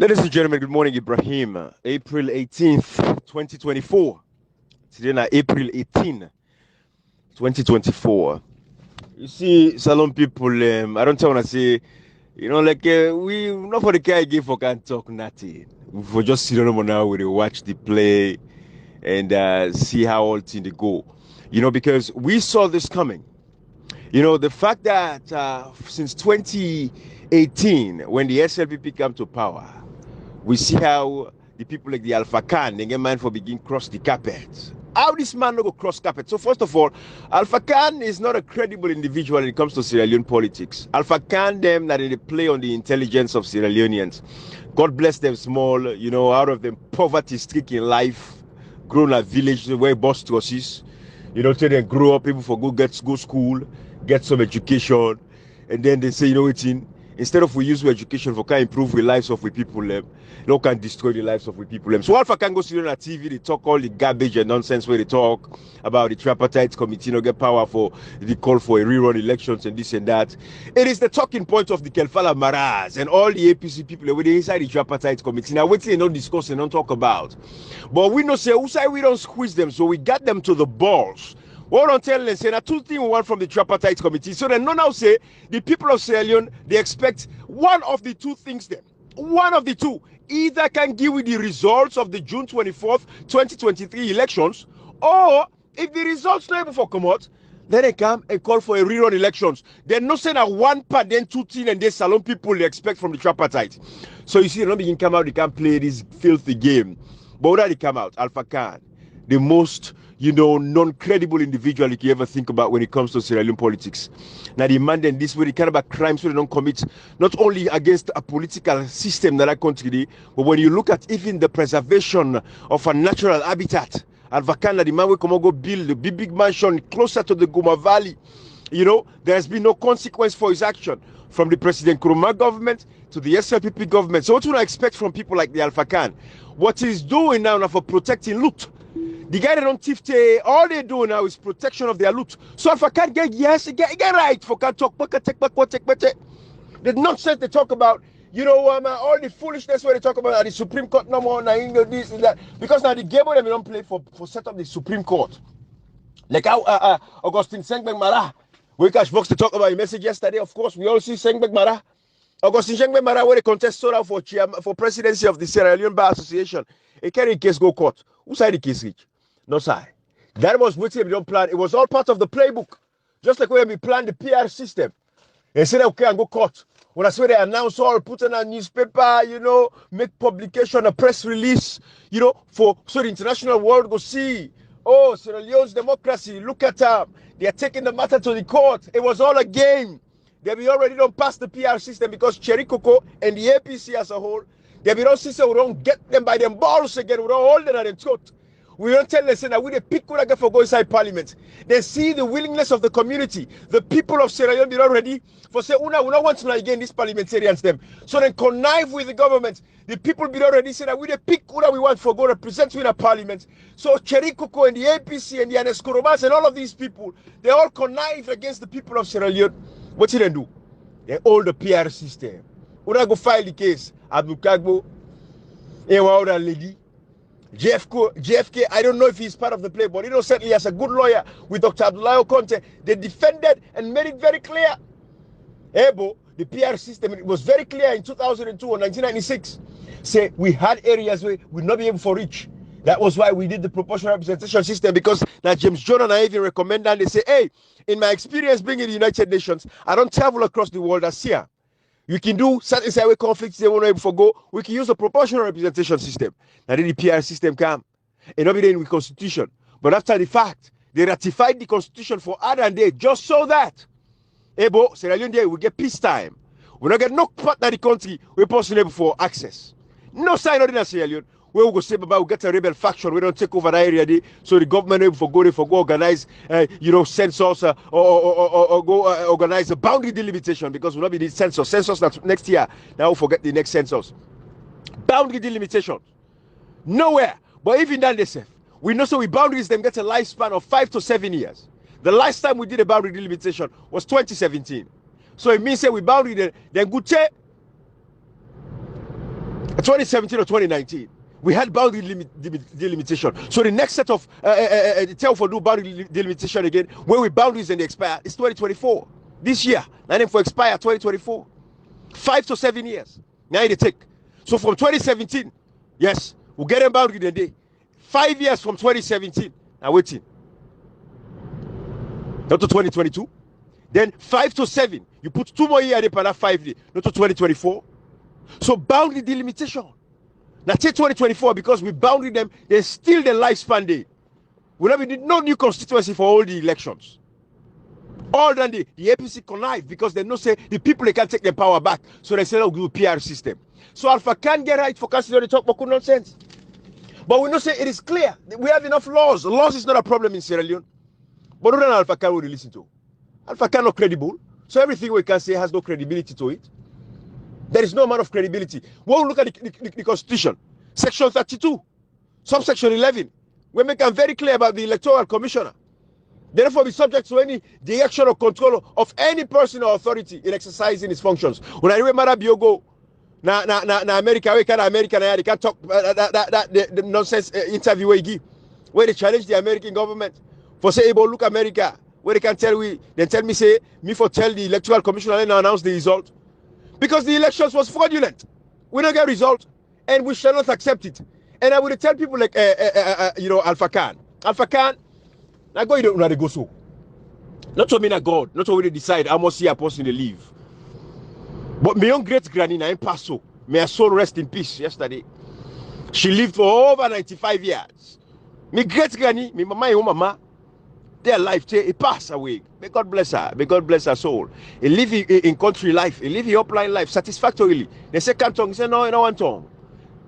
Ladies and gentlemen, good morning, Ibrahim. April 18th, 2024. Today now, April 18, 2024. You see, Salon people, I don't want to say, we not for the guy give for can't talk nothing. For just sit on now, we watch the play and see how all things they go. Because we saw this coming. The fact that since 2018, when the SLPP came to power, we see how the people like the Alpha Khan, they get mind for begin cross the carpet. How this man no go cross carpet? So first of all, Alpha Khan is not a credible individual when it comes to Sierra Leone politics. Alpha Khan, them that they play on the intelligence of Sierra Leoneans. God bless them small, out of them poverty-stricken life, grown a village where boss to us is. Till they grow up, people for go school, get some education, and then they say, instead of we use education for can improve the lives of the people, can destroy the lives of the people. So Alpha can go sit on a TV, they talk all the garbage and nonsense where they talk about the tripartite committee, get power for the call for a rerun elections and this and that. It is the talking point of the Kelfala Maras and all the APC people where they inside the tripartite committee. Now wait till they don't discuss and don't talk about. But we know say who say we don't squeeze them, so we got them to the balls. What I'm telling them, say, now two things we want from the tripartite committee. So then, no now say the people of Sierra Leone, they expect one of the two things then. One of the two. Either can give you the results of the June 24th, 2023 elections, or if the results not able to come out, then they come and call for a rerun elections. They're not saying that one part, then two things, and they salon people they expect from the tripartite. So you see, they don't begin come out, they can't play this filthy game. But what they come out? Alpha Khan, the most non-credible individual you can ever think about when it comes to Sierra Leone politics. Now, the man then this way, the kind of crimes they don't commit, not only against a political system that that country, but when you look at even the preservation of a natural habitat, Alvakana, the man will come and go build a big mansion closer to the Goma Valley. There has been no consequence for his action from the President Nkrumah government to the SLPP government. So what do you expect from people like the Alpha Khan? What he's doing now for protecting loot. The guy that don't thief, all they do now is protection of their loot. So if I can't get get right for can't talk, the nonsense they talk about, all the foolishness where they talk about the Supreme Court no more, now this and that. Because now the game they don't play for set up the Supreme Court. Like how Augustine Sengbek Mara, we catch Vox to talk about a message yesterday. Of course, we all see Sengbek Mara. Augustine Sengbek Mara where they contest for presidency of the Sierra Leone Bar Association. A carry case go court. Who side the case reach? No side. That was what we don't plan. It was all part of the playbook. Just like when we planned the PR system. They said, okay, and go court. When I swear they announce all, put in a newspaper, make publication, a press release, so the international world go see. Oh, Sierra Leone's democracy, look at them. They are taking the matter to the court. It was all a game. They already don't pass the PR system because Cherry Coco and the APC as a whole, they don't see so we don't get them by them balls again. We don't hold them at the throat. We don't tell them that we pick what I get for go inside parliament. They see the willingness of the community. The people of Sierra Leone be not ready for say, we don't want to again these parliamentarians them. So then connive with the government. The people be not ready say that we pick what we want for go represent in a parliament. So Cherry Coco and the APC and the Anescorobas and all of these people, they all connive against the people of Sierra Leone. What did they do? They hold the PR system. We don't go file the case. Abdul Kagbo, a lady. JFK, I don't know if he's part of the play, but certainly as a good lawyer with Dr. Abdullahi Conte, they defended and made it very clear. Ebo, the PR system, it was very clear in 2002 or 1996. Say we had areas where we'd not be able to reach. That was why we did the proportional representation system, because now James John and I even recommend that. They say, hey, in my experience being in the United Nations, I don't travel across the world as here. You can do certain side conflicts they won't able to go. We can use a proportional representation system. Now the PR system come. And not be there with constitution. But after the fact, they ratified the constitution for other day just so that Ebo, Sierra Leone there will get peacetime. We don't get no part of the country we're possible for access. No sign of the Sierra Leone. We will go say about we get a rebel faction, we don't take over that area there, so the government will for go organize census or go organize a boundary delimitation, because we'll not be the census next year. Now we'll forget the next census. Boundary delimitation. Nowhere. But even then they say we know so we boundaries them get a lifespan of 5 to 7 years. The last time we did a boundary delimitation was 2017. So it means that we boundary then good check. 2017 or 2019. We had boundary delimitation. So the next set of tell for do boundary delimitation again, when we boundaries and they expire, it's 2024. This year, and then for expire 2024. 5 to 7 years. Now they take. So from 2017, yes, we'll get a boundary the day. 5 years from 2017. Now waiting. Not to 2022. Then 5 to 7. You put 2 more years per that 5 days. Not to 2024. So boundary delimitation. Now take 2024 because we boundary them. There's still the lifespan day. We have no new constituency for all the elections. All than the APC connive because they know say the people they can't take their power back. So they say they'll do a PR system. So Alpha can get right for considering the talk about nonsense. But we know say it is clear. We have enough laws. Laws is not a problem in Sierra Leone. But who Alpha can we listen to? Alpha can not credible. So everything we can say has no credibility to it. There is no amount of credibility. When we look at the Constitution, Section 32, subsection 11, we make it very clear about the Electoral Commissioner. Therefore, be subject to any direction or control of any person or authority in exercising his functions. When I remember Biogo, na America, we can America, they can't talk the nonsense interview we give, where they challenge the American government for say, "Ebo, look America," where they can tell then tell me say me for tell the Electoral Commissioner and announce the result because the elections was fraudulent. We don't get result, and we shall not accept it. And I would tell people like Alpha Khan. Now God, you don't know how to go so. Not to mean a God, not to really decide how much see a person they live. But my own great granny, I passed so. May her soul rest in peace yesterday. She lived for over 95 years. My great granny, my mama, their life, it passed away. May God bless her. May God bless her soul. He live in country life. He live in upline life satisfactorily. The second tongue, say no, in one tongue.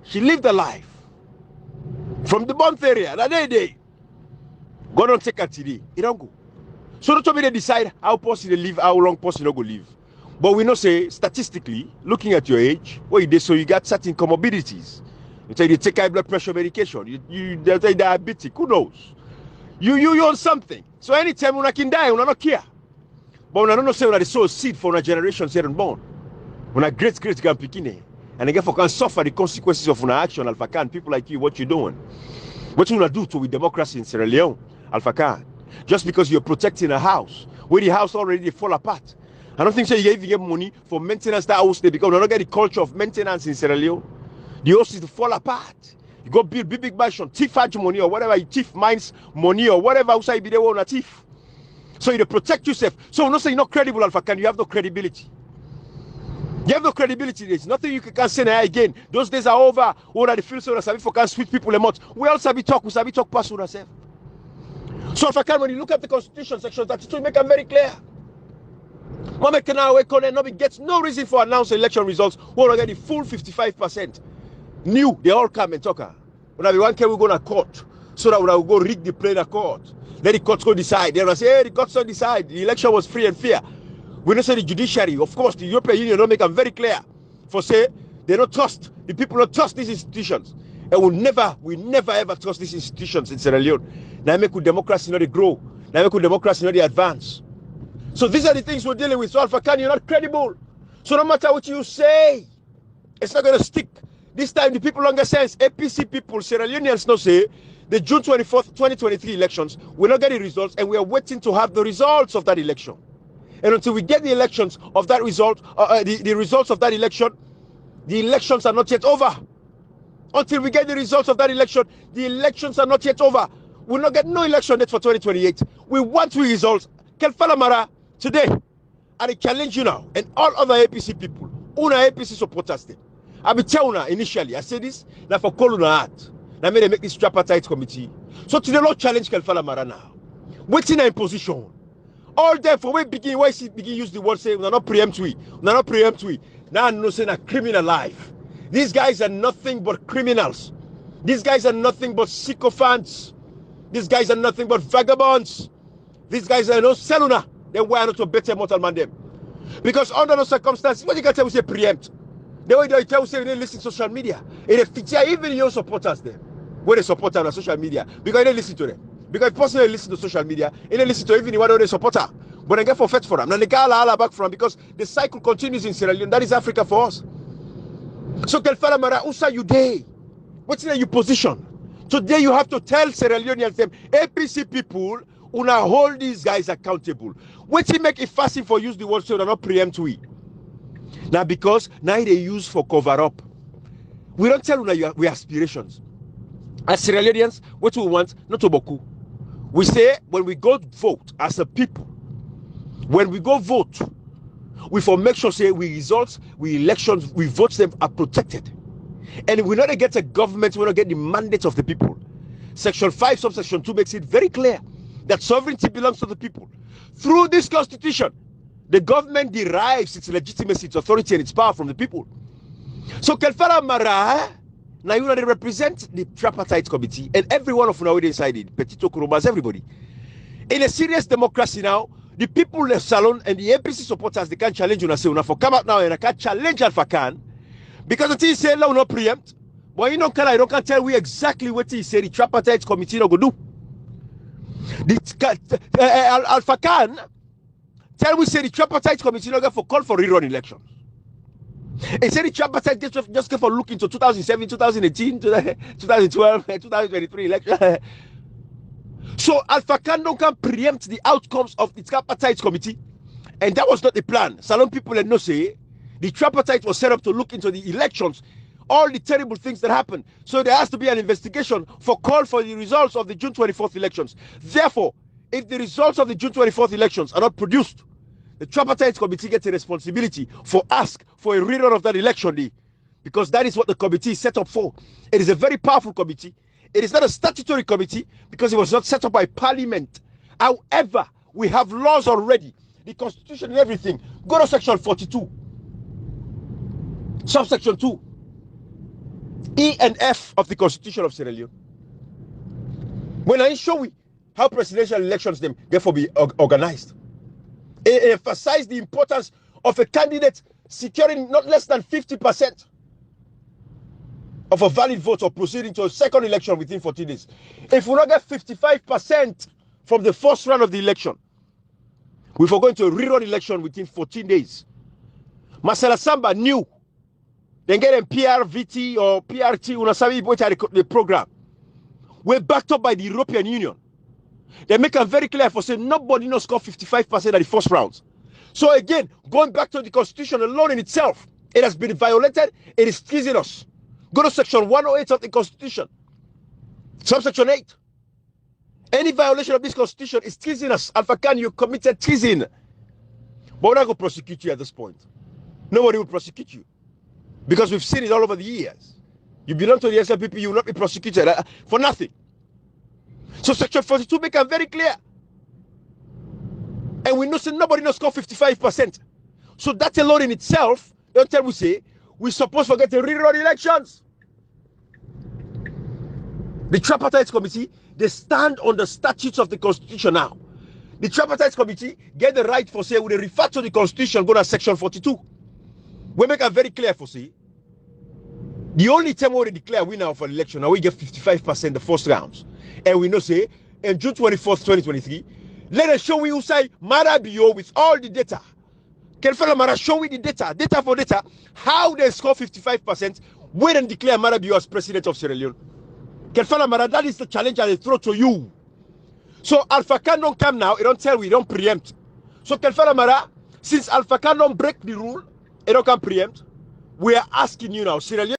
She lived a life. From the Bont area, that day. God don't take her today. It don't go. So don't tell me they decide how person they live, how long person don't go live. But we know say statistically, looking at your age, what you did, so you got certain comorbidities. You tell you take high blood pressure medication. They'll tell you diabetic. Who knows? You on something. So anytime when I can die, when I don't care. But when I don't know say when I sow seed for a generation here and born, when I great grandpikine, and again for can suffer the consequences of an action, Alpha Khan, people like you, what you doing? What you gonna do to with democracy in Sierra Leone? Alpha Khan, just because you're protecting a house where the house already fall apart. I don't think so you even get money for maintenance that house there because we don't get the culture of maintenance in Sierra Leone. The house is to fall apart. You go build big mansion, thief money or whatever, you thief mines money or whatever outside be there on a thief. So you protect yourself. So not say you're not credible, Alpha Khan, you have no credibility. You have no credibility. There's nothing you can say now again. Those days are over. All of the fields so that can sweet people a month. We all sabi talk, we sabi talk past ourselves. So if I can, when you look at the Constitution, Section 32, make them very clear. Mama Kanawe gets no reason for announcing election results. We're going to get the full 55%. New, they all come and talk. When everyone can, we go to court. So that we will go rig the play in a court. Let the courts go decide. They're going to say, hey, the courts don't decide. The election was free and fair. We don't say the judiciary. Of course, the European Union don't make them very clear. For say, they don't trust, the people don't trust these institutions. And we never ever trust these institutions in Sierra Leone. Now make democracy not grow. Now make democracy not advance. So these are the things we're dealing with. So Alpha Khan, you're not credible. So no matter what you say, it's not going to stick. This time the people longer sense, APC people, Sierra Leoneans now say, the June 24th, 2023 elections, we're not getting results and we are waiting to have the results of that election. And until we get the elections of that result, the results of that election, the elections are not yet over. Until we get the results of that election, the elections are not yet over. We'll not get no election date for 2028. We want results. Kelfalamara, today, I challenge you now, and all other APC people, una APC supporters, I be telling you initially, I say this, now for Koluna Art, now may they make this tripartite committee. So today, Lord challenge Kelfalamara now. Waiting in position. All there for we begin, why see begin use the word say, we're not preemptory, we're not preemptory. Now I'm not saying a criminal life. These guys are nothing but criminals. These guys are nothing but sycophants. These guys are nothing but vagabonds. These guys are no cellular. Then why not to better mortal man them? Because under no circumstances, what you can tell we say preempt. The way they tell we say they listen to social media. It feature even your supporters there. Where they support on social media. Because they listen to them. Because if personally listen to social media, they listen to even what they support her. But they get forfeit for them. Now they get all back from because the cycle continues in Sierra Leone. That is Africa for us. So Kelfala Mara, Usa you day. What's in your position? Today you have to tell Sierra Leoneans them APC people una hold these guys accountable. What's it make it fasting for use the word so they're not preempt we? Now because now they use for cover up. We don't tell una we aspirations. As Sierra Leoneans, what we want, not to Boku. We say when we go vote as a people, when we go vote, we for make sure say we results, we elections, we votes them are protected. And we not get a government, we not get the mandate of the people. Section 5, subsection 2 makes it very clear that sovereignty belongs to the people. Through this constitution, the government derives its legitimacy, its authority, and its power from the people. So Kelfala Mara, now you know they represent the tripartite committee, and every one of them already decided, Petito Kurubas, everybody. In a serious democracy now, the people left Salon and the APC supporters, they can't challenge you. Say, for come out now and I can't challenge Alpha Khan. Because the thing say, no preempt. But you don't can tell we exactly what he said the tripartite committee not go do. Alpha Khan tell we say the tripartite committee not go for call for rerun elections. He said the tripartite just go for look into 2007, 2018, 2012, 2023 election. So Alpha Khan can preempt the outcomes of the tripartite committee, and that was not the plan. Salon people and no say the tripartite was set up to look into the elections, all the terrible things that happened. So there has to be an investigation for call for the results of the June 24th elections. Therefore, if the results of the June 24th elections are not produced, the tripartite committee gets a responsibility for ask for a rerun of that election day, because that is what the committee is set up for. It is a very powerful committee. It is not a statutory committee because it was not set up by Parliament. However, we have laws already, the Constitution and everything. Go to section 42, subsection 2, E and F of the Constitution of Sierra Leone. When I show you how presidential elections them therefore be organized, it emphasized the importance of a candidate securing not less than 50% of a valid vote or proceeding to a second election within 14 days. If we not get 55% from the first round of the election, we are going to a rerun election within 14 days. Marcela Samba knew. Then get a PRVT or PRT, the program. We're backed up by the European Union. They make it very clear for saying nobody knows score 55% at the first rounds. So again, going back to the Constitution alone in itself, it has been violated, it is teasing us. Go to section 108 of the Constitution, subsection 8. Any violation of this Constitution is teasing us. Alpha Khan, you committed treason. But we're not going to prosecute you at this point. Nobody will prosecute you. Because we've seen it all over the years. You belong to the SLPP, you will not be prosecuted for nothing. So section 42 make it very clear. And we know say nobody knows score 55%. So that alone in itself, don't tell we say, we're supposed to get to rerun elections. The tripartite committee, they stand on the statutes of the Constitution now. The tripartite committee get the right for say, when they refer to the Constitution, go to section 42. We make it very clear for say, the only time we declare winner for election, now we get 55% the first rounds. And we know say, in June 24th, 2023, let us show you say, Marabio with all the data. Kelfala Mara show me the data for data, how they score 55%, when and declare Marabio as president of Sierra Leone. Kelfala Mara, that is the challenge I throw to you. So Alpha Khan don't come now, it don't tell we don't preempt. So Kelfala Mara, since Alpha Khan don't break the rule, it don't come preempt, we are asking you now, Sierra Leone.